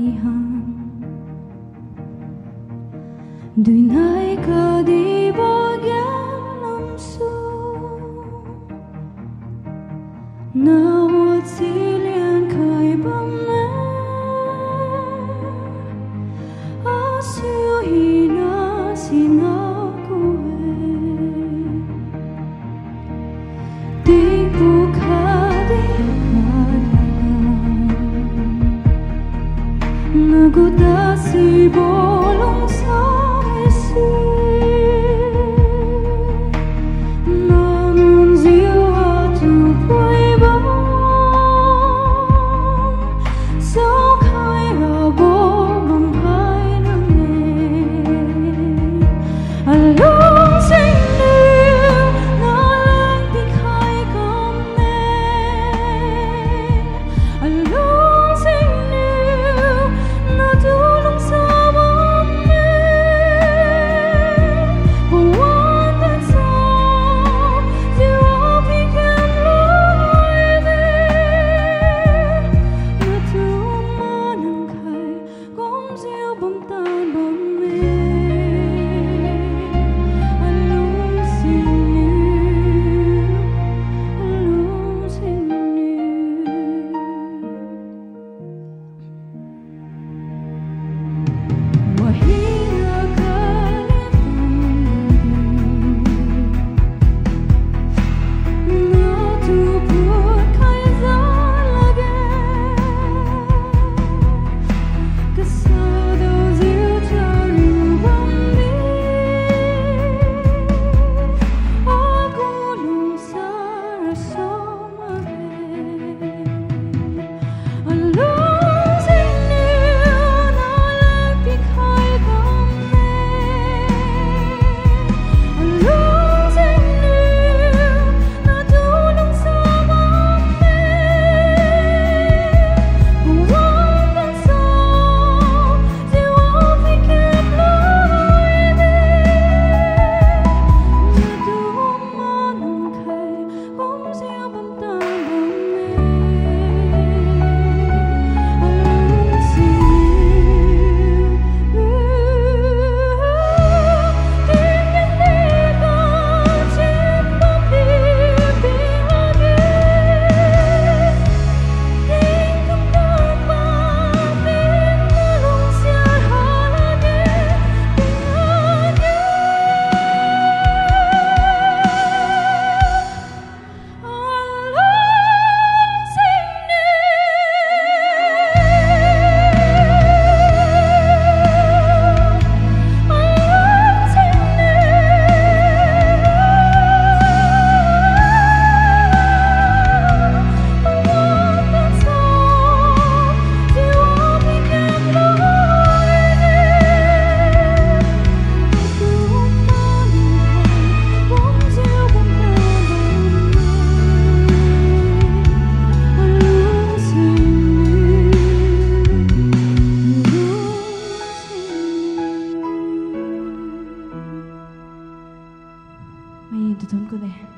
bayanihan. Do'y na'y kadibagyan lamso nawat silian kay bame asyo hina sinakuwe di nagudasi bolong sa isi namun jiwa tupoy bang sao khai rabo mamhay nangin along sinh liu na lang di khai kam ne along sinh tulong sa mami buwan sa diwa bigyan luwede natuman ang kay kung siya bamtan bami along siniw mahirap natupot kay zalage kasado ziltari bami agulong sa rasomare along siniw na lagdi kay kami along siniw na tulong sa mami buwan bansa diwa bigyan luwede natuman ang kay kung siya bamtan bami along siniw tingin dito simbang bibihagi tingkap dapat tinulong siya halagi bihagi along may duton ko deh.